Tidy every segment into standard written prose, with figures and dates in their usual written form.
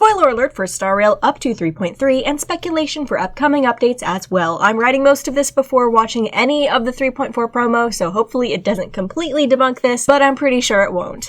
Spoiler alert for Star Rail up to 3.3 and speculation for upcoming updates as well. I'm writing most of this before watching any of the 3.4 promo, so hopefully it doesn't completely debunk this, but I'm pretty sure it won't.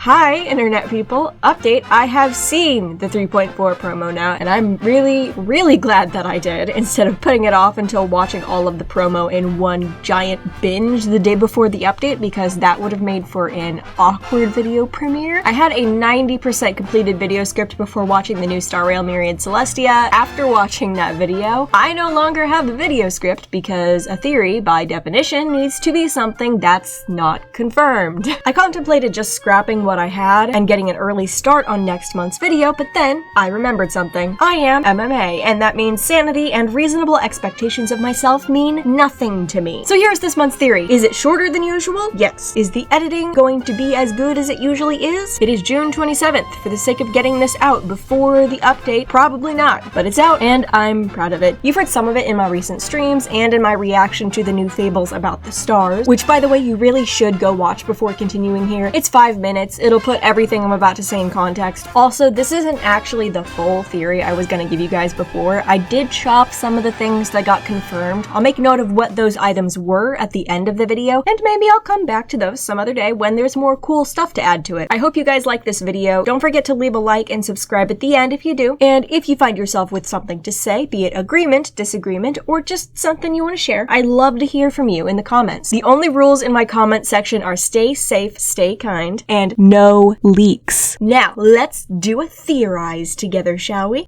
Hi, internet people. Update, I have seen the 3.4 promo now, and I'm really glad that I did, instead of putting it off until watching all of the promo in one giant binge the day before the update, because that would have made for an awkward video premiere. I had a 90% completed video script before watching the new Star Rail Myriad Celestia. After watching that video, I no longer have the video script because a theory, by definition, needs to be something that's not confirmed. I contemplated just scrapping what I had and getting an early start on next month's video, but then I remembered something. I am MMA, and that means sanity and reasonable expectations of myself mean nothing to me. So here's this month's theory. Is it shorter than usual? Yes. Is the editing going to be as good as it usually is? It is June 27th. For the sake of getting this out before the update, probably not, but it's out and I'm proud of it. You've heard some of it in my recent streams and in my reaction to the new fables about the stars, which, by the way, you really should go watch before continuing here. It's 5 minutes. It'll put everything I'm about to say in context. Also, this isn't actually the full theory I was going to give you guys before. I did chop some of the things that got confirmed. I'll make note of what those items were at the end of the video, and maybe I'll come back to those some other day when there's more cool stuff to add to it. I hope you guys like this video. Don't forget to leave a like and subscribe at the end if you do. And if you find yourself with something to say, be it agreement, disagreement, or just something you want to share, I'd love to hear from you in the comments. The only rules in my comment section are stay safe, stay kind, and no leaks. Now, let's do a theorize together, shall we?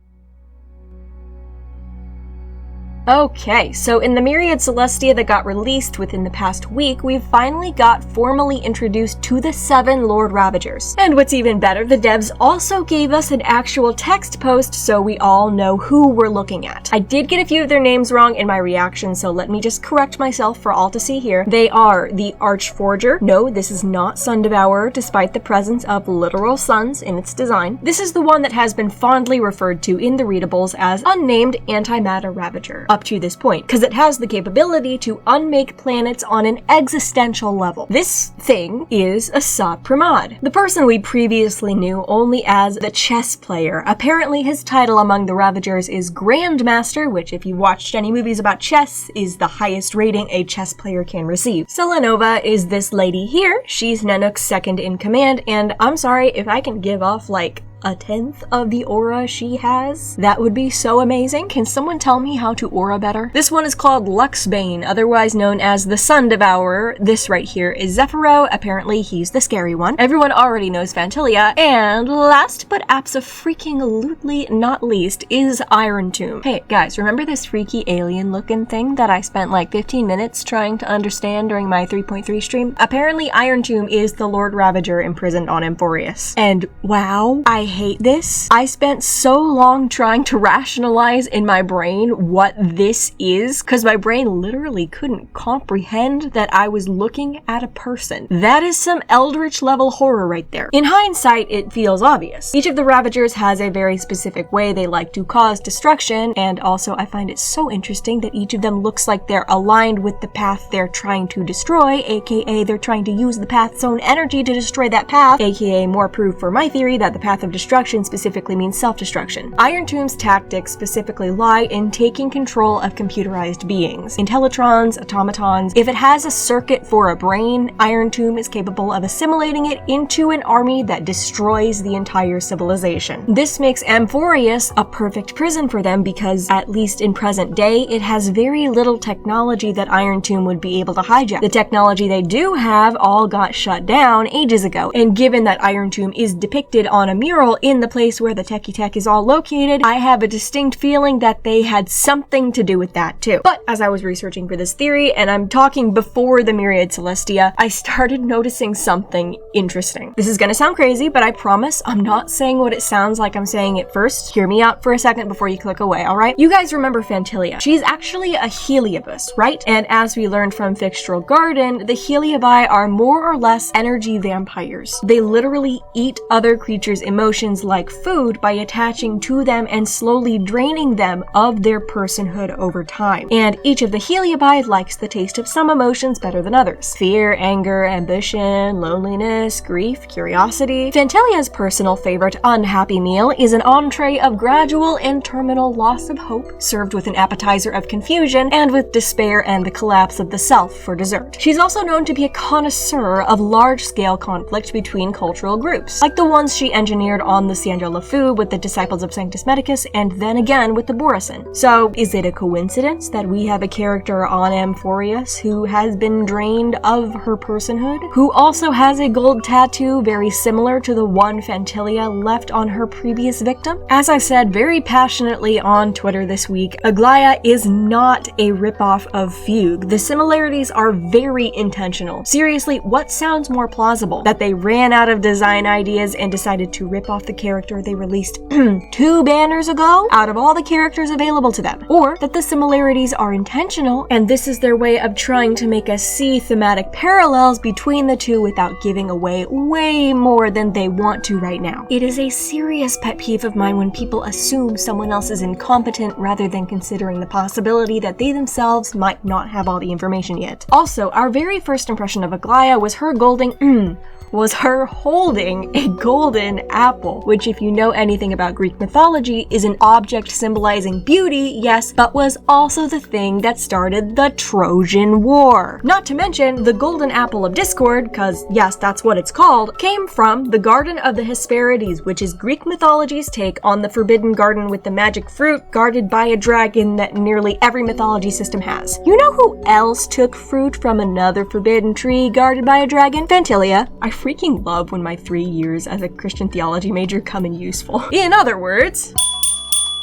Okay, so in the Myriad Celestia that got released within the past week, we've finally got formally introduced to the 7 Lord Ravagers. And what's even better, the devs also gave us an actual text post so we all know who we're looking at. I did get a few of their names wrong in my reaction, so let me just correct myself for all to see here. They are the Archforger. No, this is not Sun Devourer, despite the presence of literal suns in its design. This is the one that has been fondly referred to in the readables as Unnamed Antimatter Ravager. Up to this point, because it has the capability to unmake planets on an existential level. This thing is a Pramod, the person we previously knew only as the chess player. Apparently his title among the Ravagers is Grandmaster, which, if you watched any movies about chess, is the highest rating a chess player can receive. Selenova is this lady here. She's Nanook's second in command, and I'm sorry if I can give off like a 10th of the aura she has. That would be so amazing. Can someone tell me how to aura better? This one is called Luxbane, otherwise known as the Sun Devourer. This right here is Zephyro. Apparently he's the scary one. Everyone already knows Phantilia. And last but abso-freaking-lutely not least is Iron Tomb. Hey guys, remember this freaky alien looking thing that I spent like 15 minutes trying to understand during my 3.3 stream? Apparently Iron Tomb is the Lord Ravager imprisoned on Amphoreus. And wow, I hate this. I spent so long trying to rationalize in my brain what this is, because my brain literally couldn't comprehend that I was looking at a person. That is some Eldritch level horror right there. In hindsight, it feels obvious. Each of the Ravagers has a very specific way they like to cause destruction, and also I find it so interesting that each of them looks like they're aligned with the path they're trying to destroy, aka they're trying to use the path's own energy to destroy that path, aka more proof for my theory that the path of destruction specifically means self-destruction. Iron Tomb's tactics specifically lie in taking control of computerized beings, intellitrons, automatons. If it has a circuit for a brain, Iron Tomb is capable of assimilating it into an army that destroys the entire civilization. This makes Amphoreus a perfect prison for them because, at least in present day, it has very little technology that Iron Tomb would be able to hijack. The technology they do have all got shut down ages ago, and given that Iron Tomb is depicted on a mural in the place where the techie tech is all located, I have a distinct feeling that they had something to do with that too. But as I was researching for this theory, and I'm talking before the Myriad Celestia, I started noticing something interesting. This is gonna sound crazy, but I promise I'm not saying what it sounds like I'm saying it first. Hear me out for a second before you click away, alright? You guys remember Phantilia. She's actually a Heliobus, right? And as we learned from Fictional Garden, the Heliobi are more or less energy vampires. They literally eat other creatures' emotions emotions like food by attaching to them and slowly draining them of their personhood over time. And each of the Heliobi likes the taste of some emotions better than others. Fear, anger, ambition, loneliness, grief, curiosity. Phantelia's personal favorite unhappy meal is an entree of gradual and terminal loss of hope, served with an appetizer of confusion and with despair and the collapse of the self for dessert. She's also known to be a connoisseur of large-scale conflict between cultural groups, like the ones she engineered on the Sandra LeFou with the Disciples of Sanctus Medicus and then again with the Verison. So, is it a coincidence that we have a character on Amphoreus who has been drained of her personhood, who also has a gold tattoo very similar to the one Phantelia left on her previous victim? As I said very passionately on Twitter this week, Aglaia is not a ripoff of Fugue. The similarities are very intentional. Seriously, what sounds more plausible? That they ran out of design ideas and decided to rip off the character they released 2 banners ago out of all the characters available to them? Or that the similarities are intentional and this is their way of trying to make us see thematic parallels between the two without giving away way more than they want to right now. It is a serious pet peeve of mine when people assume someone else is incompetent rather than considering the possibility that they themselves might not have all the information yet. Also, our very first impression of Aglaia was her holding a golden apple, which if you know anything about Greek mythology is an object symbolizing beauty, yes, but was also the thing that started the Trojan War. Not to mention, the golden apple of discord, cause yes, that's what it's called, came from the Garden of the Hesperides, which is Greek mythology's take on the forbidden garden with the magic fruit guarded by a dragon that nearly every mythology system has. You know who else took fruit from another forbidden tree guarded by a dragon? Phantelia. I freaking love when my 3 years as a Christian theology major come in useful. In other words,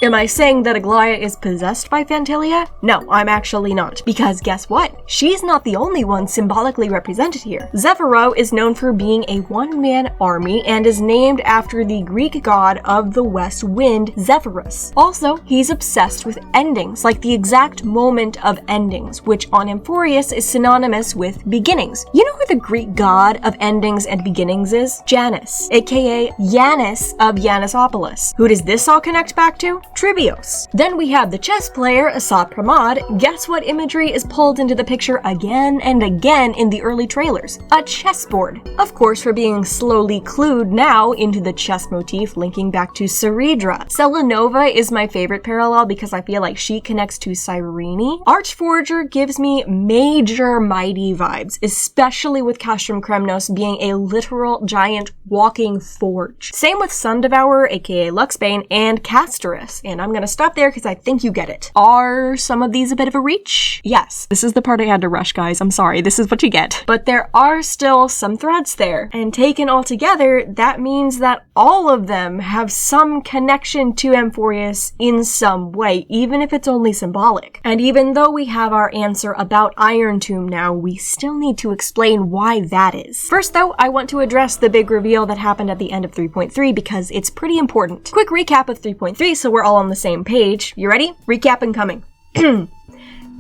am I saying that Aglaia is possessed by Phantelia? No, I'm actually not. Because guess what? She's not the only one symbolically represented here. Zephyro is known for being a one-man army and is named after the Greek god of the west wind, Zephyrus. Also, he's obsessed with endings, like the exact moment of endings, which on Amphoreus is synonymous with beginnings. You know who the Greek god of endings and beginnings is? Janus, aka Yanis of Yanissopolis. Who does this all connect back to? Trivios. Then we have the chess player, Asad Pramad. Guess what imagery is pulled into the picture again and again in the early trailers? A chessboard. Of course, for being slowly clued now into the chess motif linking back to Ceridra. Selenova is my favorite parallel because I feel like she connects to Cyrene. Archforger gives me major mighty vibes, especially with Castrum Kremnos being a literal giant walking forge. Same with Sun Devourer, aka Luxbane, and Castorus. And I'm gonna stop there because I think you get it. Are some of these a bit of a reach? Yes. This is the part I had to rush, guys. I'm sorry. This is what you get. But there are still some threads there. And taken all together, that means that all of them have some connection to Amphoreus in some way, even if it's only symbolic. And even though we have our answer about Iron Tomb now, we still need to explain why that is. First though, I want to address the big reveal that happened at the end of 3.3 because it's pretty important. Quick recap of 3.3 so we're all on the same page. You ready? Recap incoming.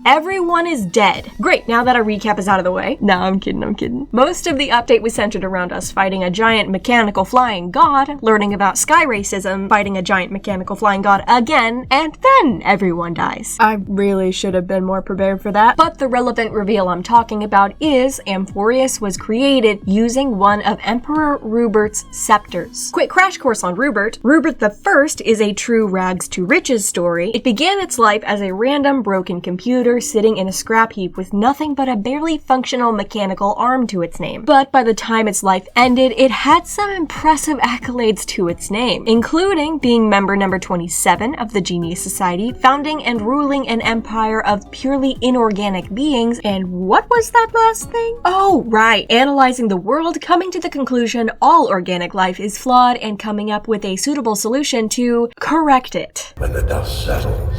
Everyone is dead. Great, now that our recap is out of the way. No, I'm kidding. Most of the update was centered around us fighting a giant mechanical flying god, learning about sky racism, fighting a giant mechanical flying god again, and then everyone dies. I really should have been more prepared for that. But the relevant reveal I'm talking about is Amphoreus was created using one of Emperor Rubert's scepters. Quick crash course on Rubert. Rubert the First is a true rags to riches story. It began its life as a random broken computer sitting in a scrap heap with nothing but a barely functional mechanical arm to its name. But by the time its life ended, it had some impressive accolades to its name, including being member number 27 of the Genius Society, founding and ruling an empire of purely inorganic beings, and what was that last thing? Oh, right, analyzing the world, coming to the conclusion all organic life is flawed, and coming up with a suitable solution to correct it. When the dust settles,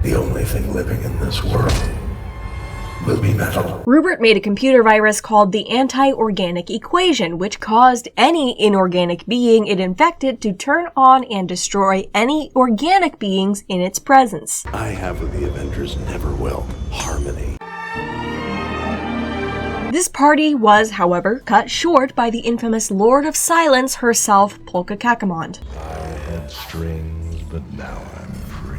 the only thing living in this world will be metal. Rubert made a computer virus called the Anti-Organic Equation, which caused any inorganic being it infected to turn on and destroy any organic beings in its presence. I have what the Avengers never will: harmony. This party was, however, cut short by the infamous Lord of Silence herself, Polka Kakamond. I had strings, but now I'm free.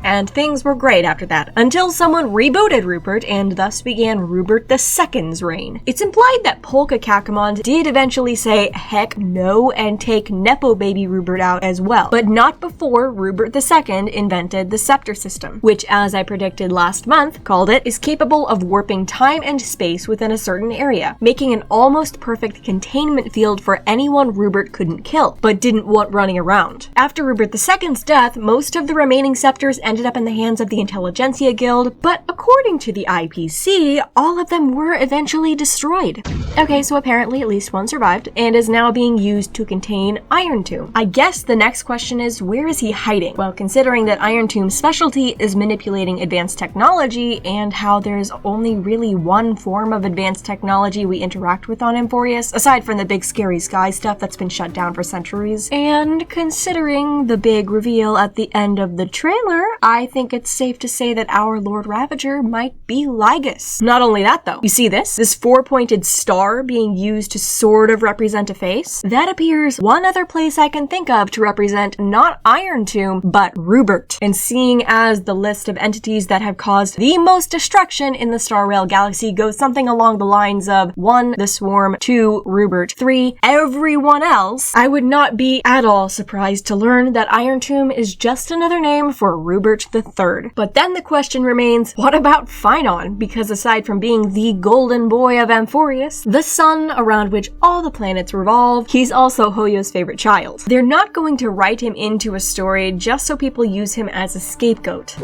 And things were great after that, until someone rebooted Rupert and thus began Rubert II's reign. It's implied that Polka Kakamond did eventually say heck no and take Nepo baby Rubert out as well, but not before Rubert II invented the scepter system, which, as I predicted last month, called it, is capable of warping time and space within a certain area, making an almost perfect containment field for anyone Rubert couldn't kill, but didn't want running around. After Rubert II's death, most of the remaining scepters ended up in the hands of the Intelligentsia Guild, but according to the IPC, all of them were eventually destroyed. Okay, so apparently at least one survived, and is now being used to contain Iron Tomb. I guess the next question is, where is he hiding? Well, considering that Iron Tomb's specialty is manipulating advanced technology, and how there's only really one form of advanced technology we interact with on Amphoreus, aside from the big scary sky stuff that's been shut down for centuries, and considering the big reveal at the end of the trailer, I think it's safe to say that our Lord Ravager might be Lygus. Not only that though, you see this four-pointed star being used to sort of represent a face? That appears one other place I can think of to represent not Iron Tomb, but Rubert. And seeing as the list of entities that have caused the most destruction in the Star Rail galaxy goes something along the lines of 1, the Swarm, 2, Rubert, 3, everyone else, I would not be at all surprised to learn that Iron Tomb is just another name for Rubert III. But then the question remains, what about Phainon? Because aside from being the golden boy of Amphoreus, the sun around which all the planets revolve, he's also Hoyo's favorite child. They're not going to write him into a story just so people use him as a scapegoat.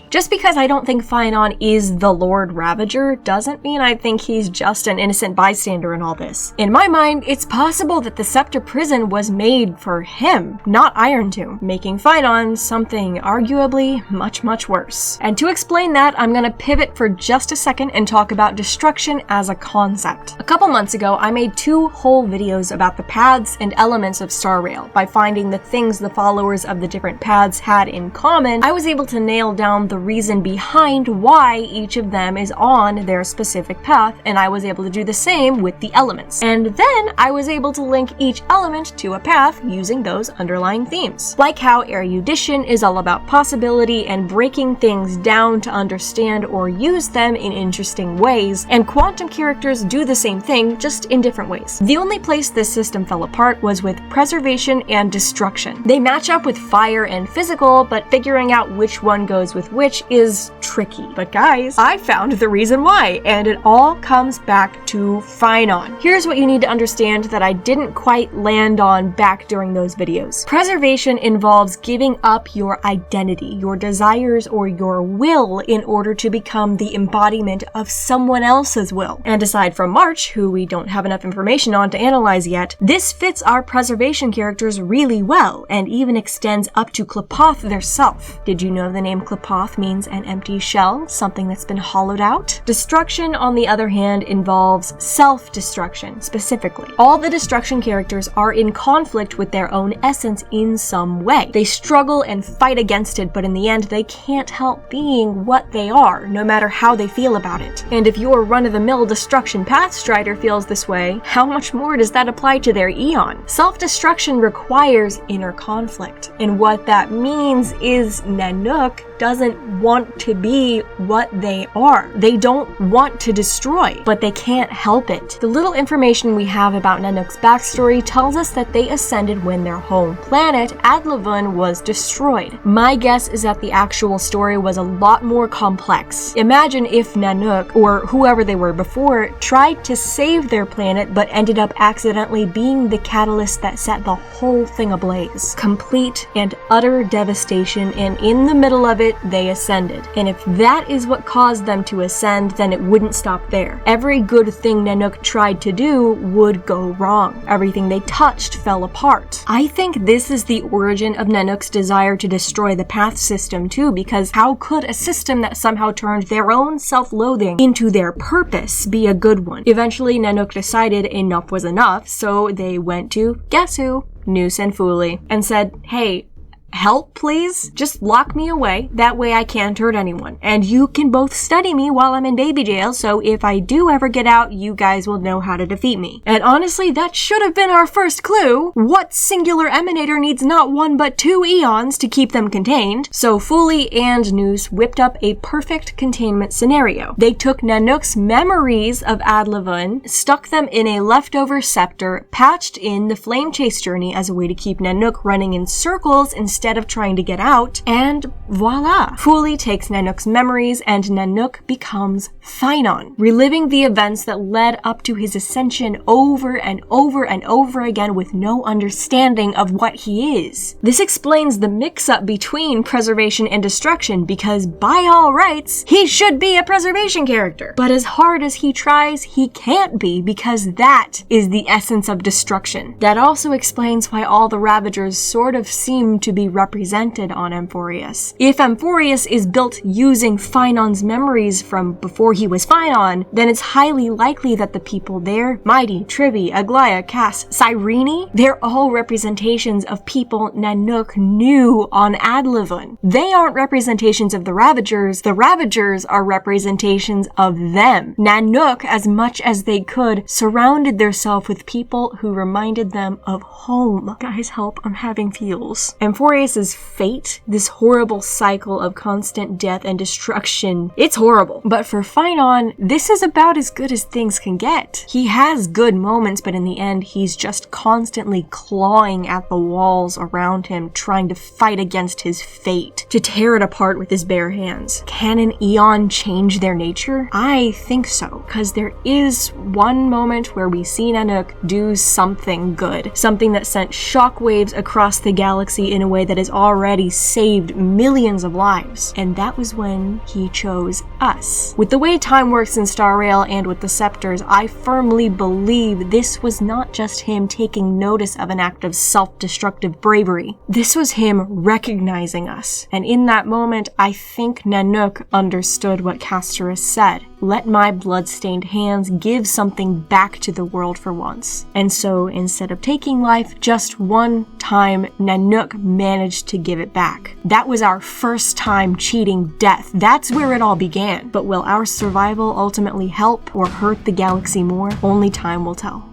Just because I don't think Phainon is the Lord Ravager doesn't mean I think he's just an innocent bystander in all this. In my mind, it's possible that the Scepter Prison was made for him, not Iron Tomb, making Phainon something arguably much worse. And to explain that, I'm gonna pivot for just a second and talk about destruction as a concept. A couple months ago, I made 2 whole videos about the paths and elements of Star Rail. By finding the things the followers of the different paths had in common, I was able to nail down the reason behind why each of them is on their specific path, and I was able to do the same with the elements. And then I was able to link each element to a path using those underlying themes. Like how erudition is all about possibility and breaking things down to understand or use them in interesting ways, and quantum characters do the same thing, just in different ways. The only place this system fell apart was with preservation and destruction. They match up with fire and physical, but figuring out which one goes with which is tricky. But guys, I found the reason why, and it all comes back to Phainon. Here's what you need to understand that I didn't quite land on back during those videos. Preservation involves giving up your identity, your desires, or your will in order to become the embodiment of someone else's will. And aside from March, who we don't have enough information on to analyze yet, this fits our preservation characters really well, and even extends up to Klepoth theirself. Did you know the name Klepoth means an empty shell, something that's been hollowed out? Destruction, on the other hand, involves self-destruction, specifically. All the destruction characters are in conflict with their own essence in some way. They struggle and fight against it, but in the end, they can't help being what they are, no matter how they feel about it. And if your run-of-the-mill destruction pathstrider feels this way, how much more does that apply to their Eon? Self-destruction requires inner conflict, and what that means is Nanook doesn't want to be what they are. They don't want to destroy, but they can't help it. The little information we have about Nanook's backstory tells us that they ascended when their home planet, Adlavun, was destroyed. My guess is that the actual story was a lot more complex. Imagine if Nanook, or whoever they were before, tried to save their planet but ended up accidentally being the catalyst that set the whole thing ablaze. Complete and utter devastation, and in the middle of it, they ascended. And if that is what caused them to ascend, then it wouldn't stop there. Every good thing Nanook tried to do would go wrong. Everything they touched fell apart. I think this is the origin of Nanook's desire to destroy the path system too, because how could a system that somehow turned their own self-loathing into their purpose be a good one? Eventually, Nanook decided enough was enough, so they went to, guess who? Noose and Fooly, and said, hey, help, please? Just lock me away. That way I can't hurt anyone. And you can both study me while I'm in baby jail, so if I do ever get out, you guys will know how to defeat me. And honestly, that should have been our first clue. What singular emanator needs not one but two eons to keep them contained? So Fuli and Noose whipped up a perfect containment scenario. They took Nanook's memories of Adlevin, stuck them in a leftover scepter, patched in the flame chase journey as a way to keep Nanook running in circles instead of trying to get out, and voila! Fuli takes Nanook's memories and Nanook becomes Phainon, reliving the events that led up to his ascension over and over and over again with no understanding of what he is. This explains the mix-up between preservation and destruction, because by all rights, he should be a preservation character. But as hard as he tries, he can't be, because that is the essence of destruction. That also explains why all the Ravagers sort of seem to be represented on Amphoreus. If Amphoreus is built using Phainon's memories from before he was Phainon, then it's highly likely that the people there, Mighty, Tribby, Aglaya, Cass, Cyrene, they're all representations of people Nanook knew on Adlevin. They aren't representations of the Ravagers are representations of them. Nanook, as much as they could, surrounded themselves with people who reminded them of home. Guys, help, I'm having feels. Amphoreus' fate, this horrible cycle of constant death and destruction, it's horrible. But for Phainon, this is about as good as things can get. He has good moments, but in the end, he's just constantly clawing at the walls around him, trying to fight against his fate, to tear it apart with his bare hands. Can an eon change their nature? I think so, because there is one moment where we see Nanook do something good, something that sent shockwaves across the galaxy in a way that has already saved millions of lives, and that was when he chose us. With the way time works in Star Rail and with the scepters, I firmly believe this was not just him taking notice of an act of self-destructive bravery. This was him recognizing us, and in that moment, I think Nanook understood what Casterus said. Let my blood-stained hands give something back to the world for once. And so, instead of taking life, just one time, Nanook managed to give it back. That was our first time cheating death. That's where it all began. But will our survival ultimately help or hurt the galaxy more? Only time will tell.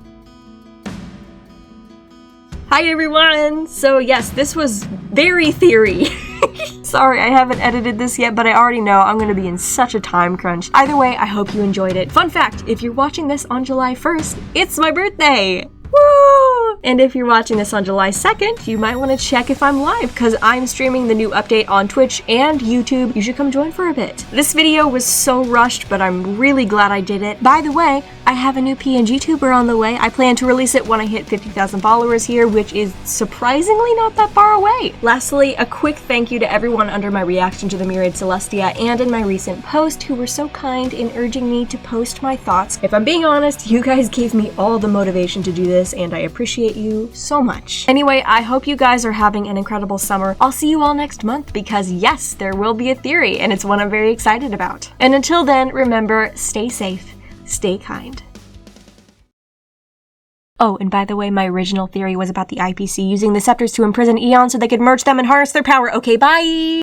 Hi everyone! So yes, this was very theory. Sorry, I haven't edited this yet, but I already know I'm gonna be in such a time crunch. Either way, I hope you enjoyed it. Fun fact, if you're watching this on July 1st, it's my birthday! Woo! And if you're watching this on July 2nd, you might want to check if I'm live, because I'm streaming the new update on Twitch and YouTube. You should come join for a bit. This video was so rushed, but I'm really glad I did it. By the way, I have a new PNG tuber on the way. I plan to release it when I hit 50,000 followers here, which is surprisingly not that far away. Lastly, a quick thank you to everyone under my reaction to the Myriad Celestia and in my recent post who were so kind in urging me to post my thoughts. If I'm being honest, you guys gave me all the motivation to do this, and I appreciate you so much. Anyway, I hope you guys are having an incredible summer. I'll see you all next month because yes, there will be a theory, and it's one I'm very excited about. And until then, remember, stay safe, stay kind. Oh, and by the way, my original theory was about the IPC using the scepters to imprison eons so they could merge them and harness their power. Okay, bye!